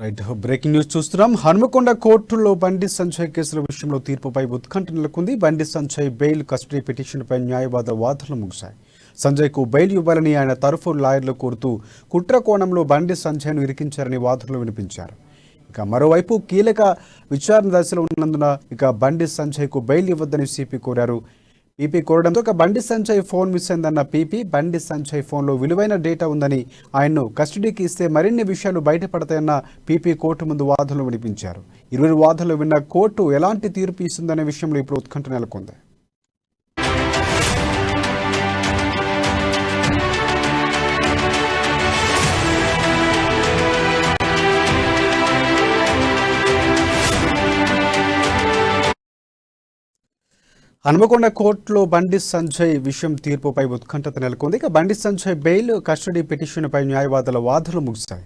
Right, breaking news చూస్తున్నాం. హన్మకొండ కోర్టులో బండి సంజయ్ కేసుల విషయంలో తీర్పుపై ఉత్కంఠ నెలకొంది. బండి సంజయ్ బెయిల్ కస్టడీ పిటిషన్పై న్యాయవాద వాదనలు ముగిశాయి. సంజయ్కు బెయిల్ ఇవ్వాలని ఆయన తరఫు లాయర్లు కోరుతూ కుట్ర కోణంలో బండి సంజయ్ను ఇరికించారని వాదనలు వినిపించారు. ఇక మరోవైపు కీలక విచారణ దశలో ఉన్నందున బండి సంజయ్కు బెయిల్ ఇవ్వద్దని సిపి కోరారు. PP కోరడంతో Bandi Sanjay phone miss అయిందన్న పీపీ, బండి సంజయ్ ఫోన్లో విలువైన డేటా ఉందని ఆయన్ను కస్టడీకి ఇస్తే మరిన్ని విషయాలు బయటపడతాయన్న పీపీ కోర్టు ముందు వాదనలు వినిపించారు. ఇరువురు వాదనలు విన్న కోర్టు ఎలాంటి తీర్పు ఇస్తుందనే విషయంలో ఇప్పుడు ఉత్కంఠ నెలకొంది. హన్మకొండ కోర్టులో బండి సంజయ్ విషయం తీర్పుపై ఉత్కంఠత నెలకొంది. బండి సంజయ్ బెయిల్ కస్టడీ పిటిషన్పై న్యాయవాదుల వాదనలు ముగిశాయి.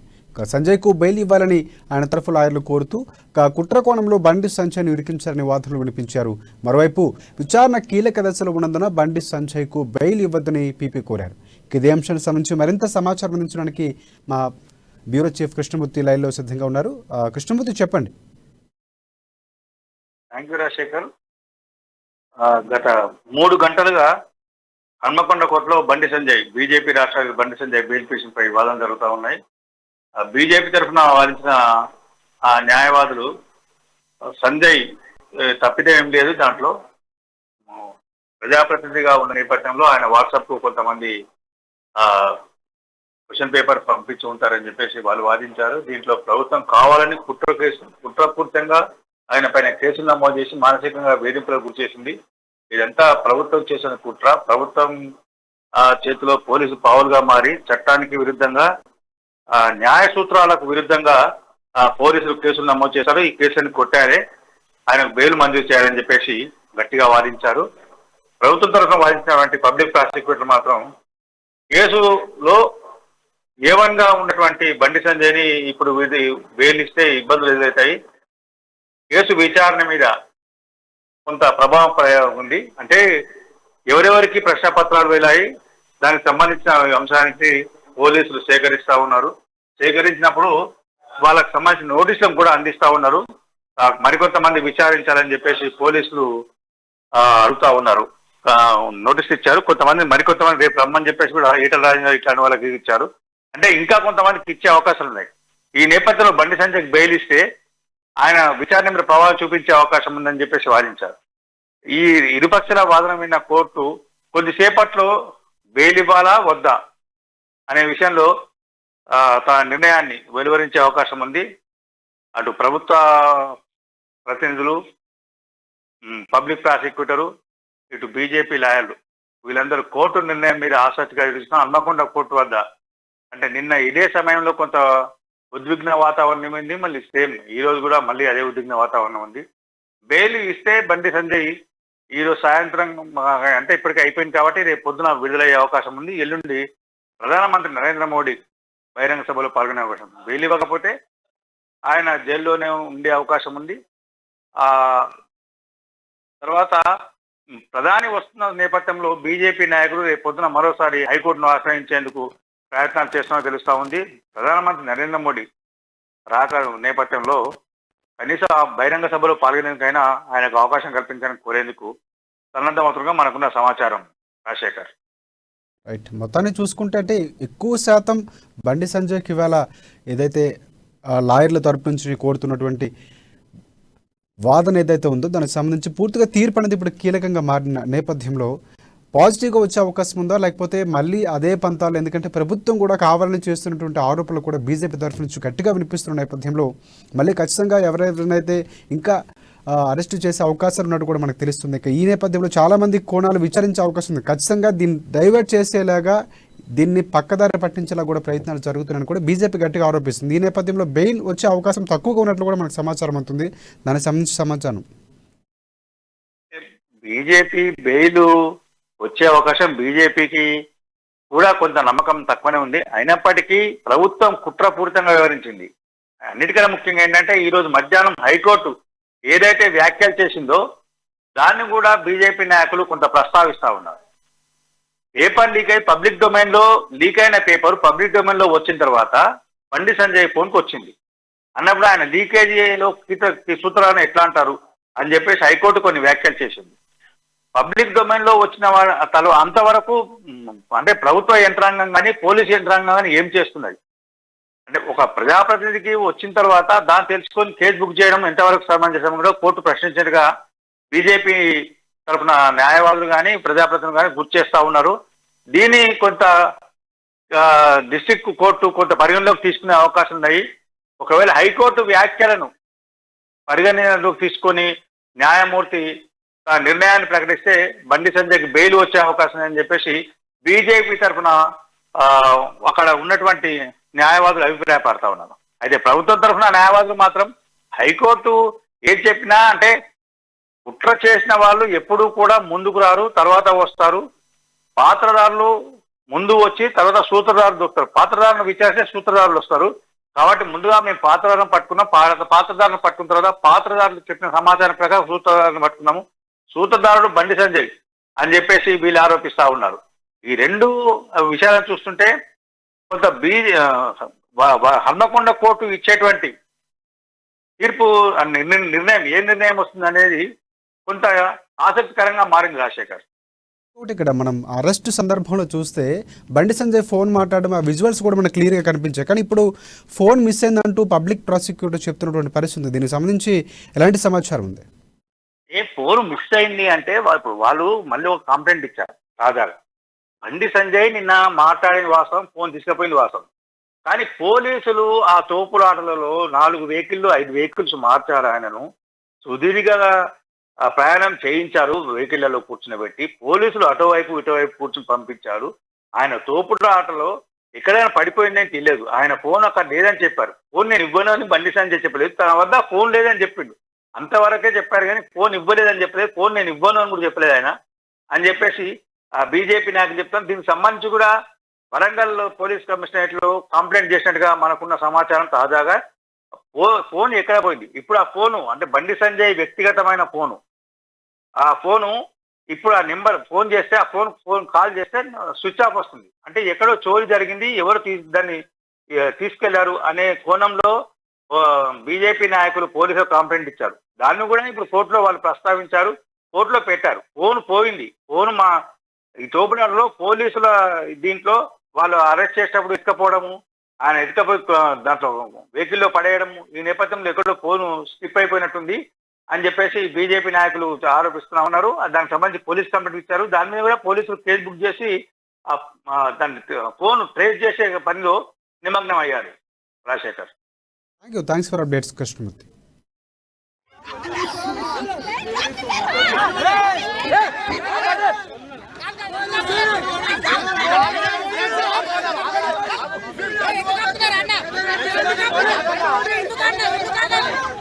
సంజయ్కు బెయిల్ ఇవ్వాలని ఆయన తరఫు లాయర్లు కోరుతూ కుట్ర కోణంలో బండి సంజయ్ను ఇరికించారని వాదనలు వినిపించారు. మరోవైపు విచారణ కీలక దశలో ఉన్నందున బండి సంజయ్కు బెయిల్ ఇవ్వద్దని పీపీ కోరారు. ఇదే అంశానికి సంబంధించి మరింత సమాచారం అందించడానికి మా బ్యూరో చీఫ్ కృష్ణమూర్తి లైన్లో సిద్ధంగా ఉన్నారు. కృష్ణమూర్తి, చెప్పండి. Thank you Rajasekhar. గత 3 గంటలుగా హన్మకొండ కోర్టులో బండి సంజయ్, బీజేపీ రాష్ట్ర బండి సంజయ్ బెయిల్ పిటిషన్పై వాదనలు జరుగుతూ ఉన్నాయి. బీజేపీ తరఫున వాదించిన ఆ న్యాయవాదులు సంజయ్ తప్పిదం ఏం లేదు, దాంట్లో ప్రజాప్రతినిధిగా ఉన్న నేపథ్యంలో ఆయన వాట్సాప్కు కొంతమంది క్వశ్చన్ పేపర్ పంపించి ఉంటారని చెప్పేసి వాళ్ళు వాదించారు. దీంట్లో ప్రభుత్వం కావాలని కుట్రపూరితంగా ఆయన పైన కేసులు నమోదు చేసి మానసికంగా వేధింపులకు గురి చేసింది. ఇదంతా ప్రభుత్వం చేసిన కుట్ర. ప్రభుత్వం చేతిలో పోలీసు పావులుగా మారి చట్టానికి విరుద్ధంగా, న్యాయ సూత్రాలకు విరుద్ధంగా పోలీసులు కేసులు నమోదు చేశారు. ఈ కేసులను కొట్టారే, ఆయనకు బెయిల్ మంజూరు చేయాలని చెప్పేసి గట్టిగా వాదించారు. ప్రభుత్వం తరఫున వాదించినటువంటి పబ్లిక్ ప్రాసిక్యూటర్ మాత్రం కేసులో ఏవన్గా ఉన్నటువంటి బండి సంజయ్ని ఇప్పుడు బెయిల్ ఇస్తే ఇబ్బందులు ఎదురవుతాయి, కేసు విచారణ మీద కొంత ప్రభావం ఉంది, అంటే ఎవరెవరికి ప్రశ్నపత్రాలు వెళ్ళాయి, దానికి సంబంధించిన అంశానికి పోలీసులు సేకరిస్తూ ఉన్నారు. సేకరించినప్పుడు వాళ్ళకి సంబంధించిన నోటీసులను కూడా అందిస్తూ ఉన్నారు. మరికొంతమంది విచారించాలని చెప్పేసి పోలీసులు అడుగుతూ ఉన్నారు. నోటీసులు ఇచ్చారు. మరికొంతమంది రేపు రమ్మని చెప్పేసి కూడా ఈటల రాజేందర్ ఇట్లాంటి వాళ్ళకి ఇచ్చారు. అంటే ఇంకా కొంతమందికి ఇచ్చే అవకాశాలు ఉన్నాయి. ఈ నేపథ్యంలో బండి సంజయ్కి బెయిల్ ఇస్తే ఆయన విచారణ మీద ప్రభావం చూపించే అవకాశం ఉందని చెప్పేసి వాదించారు. ఈ ఇరుపక్షాల వాదన విన్న కోర్టు కొద్దిసేపట్లో బెయిల్ ఇవ్వాలా వద్దా అనే విషయంలో తన నిర్ణయాన్ని వెలువరించే అవకాశం ఉంది. అటు ప్రభుత్వ ప్రతినిధులు, పబ్లిక్ ప్రాసిక్యూటరు, ఇటు బీజేపీ లాయర్లు, వీళ్ళందరూ కోర్టు నిర్ణయం మీద ఆసక్తిగా ఎదురుస్తున్న హన్మకొండ కోర్టు వద్ద, అంటే నిన్న ఇదే సమయంలో కొంత ఉద్విగ్న వాతావరణం ఉంది. మళ్ళీ సేమ్ ఈ రోజు కూడా మళ్ళీ అదే ఉద్విగ్న వాతావరణం ఉంది. బెయిల్ ఇస్తే బండి సంజయ్ ఈరోజు సాయంత్రం, అంటే ఇప్పటికే అయిపోయింది కాబట్టి రేపు పొద్దున విడుదలయ్యే అవకాశం ఉంది. ఎల్లుండి ప్రధానమంత్రి నరేంద్ర మోడీ బహిరంగ సభలో పాల్గొనే అవకాశం ఉంది. బెయిల్ ఇవ్వకపోతే ఆయన జైల్లోనే ఉండే అవకాశం ఉంది. తర్వాత ప్రధాని వస్తున్న నేపథ్యంలో బీజేపీ నాయకులు రేపు పొద్దున మరోసారి హైకోర్టును ఆశ్రయించేందుకు ప్రయత్నాలు చేస్తున్నా తెలుస్తూ ఉంది. ప్రధానమంత్రి నరేంద్ర మోడీ రాక నేపథ్యంలో కనీసం బహిరంగ సభలో పాల్గొనేందుకైనా ఆయనకు అవకాశం కల్పించాలని కోరేందుకు సన్నద్ధమవుతుండగా మనకున్న సమాచారం. రాజశేఖర్, రైట్, మొత్తాన్ని చూసుకుంటే అంటే ఎక్కువ శాతం బండి సంజయ్కి ఇవాళ ఏదైతే లాయర్ల తరపు నుంచి కోరుతున్నటువంటి వాదన ఏదైతే ఉందో దానికి సంబంధించి పూర్తిగా తీర్పు అనేది ఇప్పుడు కీలకంగా మారిన నేపథ్యంలో పాజిటివ్గా వచ్చే అవకాశం ఉందా, లేకపోతే మళ్ళీ అదే పంతాలు? ఎందుకంటే ప్రభుత్వం కూడా కావాలని చేస్తున్నటువంటి ఆరోపణలు కూడా బీజేపీ తరఫు నుంచి గట్టిగా వినిపిస్తున్న నేపథ్యంలో మళ్ళీ ఖచ్చితంగా ఎవరైతే ఇంకా అరెస్ట్ చేసే అవకాశాలు ఉన్నట్టు కూడా మనకు తెలుస్తుంది. ఈ నేపథ్యంలో చాలామంది కోణాలు విచారించే అవకాశం ఉంది. ఖచ్చితంగా దీన్ని డైవర్ట్ చేసేలాగా, దీన్ని పక్కదారి పట్టించేలా కూడా ప్రయత్నాలు జరుగుతున్నాయని కూడా బీజేపీ గట్టిగా ఆరోపిస్తుంది. ఈ నేపథ్యంలో బెయిల్ వచ్చే అవకాశం తక్కువగా ఉన్నట్లు కూడా మనకు సమాచారం అవుతుంది. దానికి సంబంధించి సమాచారం, బీజేపీ బెయిల్ వచ్చే అవకాశం బీజేపీకి కూడా కొంత నమ్మకం తక్కువనే ఉంది. అయినప్పటికీ ప్రభుత్వం కుట్రపూరితంగా వ్యవహరించింది. అన్నిటికన్నా ముఖ్యంగా ఏంటంటే ఈరోజు మధ్యాహ్నం హైకోర్టు ఏదైతే వ్యాఖ్యలు చేసిందో దాన్ని కూడా బీజేపీ నాయకులు కొంత ప్రస్తావిస్తూ ఉన్నారు. పేపర్ లీక్ అయి పబ్లిక్ డొమైన్ లో లీక్ అయిన పేపర్ పబ్లిక్ డొమైన్ లో వచ్చిన తర్వాత బండి సంజయ్ ఫోన్కి వచ్చింది. అన్నప్పుడు ఆయన లీకేజీలో సూత్రాలను ఎట్లా అంటారు అని చెప్పేసి హైకోర్టు కొన్ని వ్యాఖ్యలు చేసింది. పబ్లిక్ డొమైన్ లో వచ్చిన అంతవరకు అంటే ప్రభుత్వ యంత్రాంగం కానీ పోలీసు యంత్రాంగం కానీ ఏం చేస్తున్నది అంటే ఒక ప్రజాప్రతినిధికి వచ్చిన తర్వాత దాన్ని తెలుసుకొని కేసు బుక్ చేయడం ఎంతవరకు సమంజసంగా కోర్టు ప్రశ్నించినట్టుగా బీజేపీ తరఫున న్యాయవాదులు కానీ ప్రజాప్రతినిధులు కానీ గుర్తు చేస్తా ఉన్నారు. దీన్ని కొంత డిస్ట్రిక్ట్ కోర్టు కొంత పరిగణలోకి తీసుకునే అవకాశం ఉన్నాయి. ఒకవేళ హైకోర్టు వ్యాఖ్యలను పరిగణనలోకి తీసుకొని న్యాయమూర్తి నిర్ణయాన్ని ప్రకటిస్తే బండి సంజయ్కి బెయిల్ వచ్చే అవకాశం అని చెప్పేసి బీజేపీ తరఫున అక్కడ ఉన్నటువంటి న్యాయవాదులు అభిప్రాయపడతా ఉన్నారు. అయితే ప్రభుత్వం తరఫున న్యాయవాదులు మాత్రం హైకోర్టు ఏం చెప్పినా అంటే కుట్ర చేసిన వాళ్ళు ఎప్పుడూ కూడా ముందుకు రారు, తర్వాత వస్తారు. పాత్రదారులు ముందు వచ్చి తర్వాత సూత్రధారులు దొరుకుతారు. పాత్రధారులను విచారిస్తే సూత్రధారులు వస్తారు. కాబట్టి ముందుగా మేము పాత్రధారులను పట్టుకున్నాం. పాత్రధారులను పట్టుకున్న తర్వాత పాత్రధారులు చెప్పిన సమాచారం ప్రకారం సూత్రధారులను పట్టుకున్నాము. సూత్రధారుడు బండి సంజయ్ అని చెప్పేసి వీళ్ళు ఆరోపిస్తా ఉన్నారు. ఈ రెండు విషయాలను చూస్తుంటే కొంత హన్మకొండ కోర్టు ఇచ్చేటువంటి తీర్పు నిర్ణయం ఏ నిర్ణయం వస్తుంది అనేది కొంత ఆసక్తికరంగా మారింది రాజశేఖర్. ఇక్కడ మనం అరెస్ట్ సందర్భంలో చూస్తే బండి సంజయ్ ఫోన్ మాట్లాడడం ఆ విజువల్స్ కూడా మనకు క్లియర్గా కనిపించాయి. కానీ ఇప్పుడు ఫోన్ మిస్ అయిందంటూ పబ్లిక్ ప్రాసిక్యూటర్ చెప్తున్నటువంటి పరిస్థితి ఉంది. దీనికి సంబంధించి ఎలాంటి సమాచారం ఉంది? ఫోన్ మిస్ అయింది అంటే వాళ్ళు మళ్ళీ ఒక కంప్లైంట్ ఇచ్చారు తాజాగా. బండి సంజయ్ నిన్న మాట్లాడిన వాస్తవం, ఫోన్ తీసుకుపోయింది వాస్తవం. కానీ పోలీసులు ఆ తోపులాటలలో 4 వెహికల్లు 5 వెహికల్స్ మార్చారు. ఆయనను సుదీర్ఘ ప్రయాణం చేయించారు. వెహికల్లలో కూర్చునబెట్టి పోలీసులు అటువైపు ఇటువైపు కూర్చుని పంపించారు. ఆయన తోపులాటలో ఎక్కడైనా పడిపోయిందని తెలియదు. ఆయన ఫోన్ అక్కడ లేదని చెప్పారు. ఫోన్ నేను ఇవ్వను అని బండి సంజయ్ చెప్పలేదు. తన వద్ద ఫోన్ లేదని చెప్పిండు. అంతవరకే చెప్పారు కానీ ఫోన్ ఇవ్వలేదని చెప్పలేదు. ఫోన్ నేను ఇవ్వను అని కూడా చెప్పలేదు ఆయన అని చెప్పేసి బీజేపీ నాయకులు చెప్తాను. దీనికి సంబంధించి కూడా వరంగల్ పోలీస్ కమిషనరేట్ లో కంప్లైంట్ చేసినట్టుగా మనకున్న సమాచారం తాజాగా. ఫోన్ ఎక్కడ పోయింది? ఇప్పుడు ఆ ఫోను అంటే బండి సంజయ్ వ్యక్తిగతమైన ఫోను. ఆ ఫోను ఇప్పుడు ఆ నెంబర్ ఫోన్ చేస్తే ఆ ఫోన్ కాల్ చేస్తే స్విచ్ ఆఫ్ వస్తుంది. అంటే ఎక్కడో చోరీ జరిగింది, ఎవరు దాన్ని తీసుకెళ్లారు అనే కోణంలో బీజేపీ నాయకులు పోలీసులు కంప్లైంట్ ఇచ్చారు. దాన్ని కూడా ఇప్పుడు కోర్టులో వాళ్ళు ప్రస్తావించారు, కోర్టులో పెట్టారు. ఫోన్ పోయింది. ఫోన్ ఈ తోపునాడులో పోలీసుల దీంట్లో వాళ్ళు అరెస్ట్ చేసేటప్పుడు ఎత్తుకపోవడము, ఆయన ఎత్తుకపోయి దాంట్లో వెహికల్లో పడేయడము, ఈ నేపథ్యంలో ఎక్కడో ఫోన్ స్లిప్ అయిపోయినట్టుంది అని చెప్పేసి బీజేపీ నాయకులు ఆరోపిస్తున్నా ఉన్నారు. దానికి సంబంధించి పోలీస్ కంప్లైంట్ ఇచ్చారు. దాని మీద కూడా పోలీసులు కేసు బుక్ చేసి దాన్ని ఫోన్ ట్రేస్ చేసే పనిలో నిమగ్నం అయ్యారు. Rajasekhar, thanks for updates Krishnamurthy. ఎందుకన్నా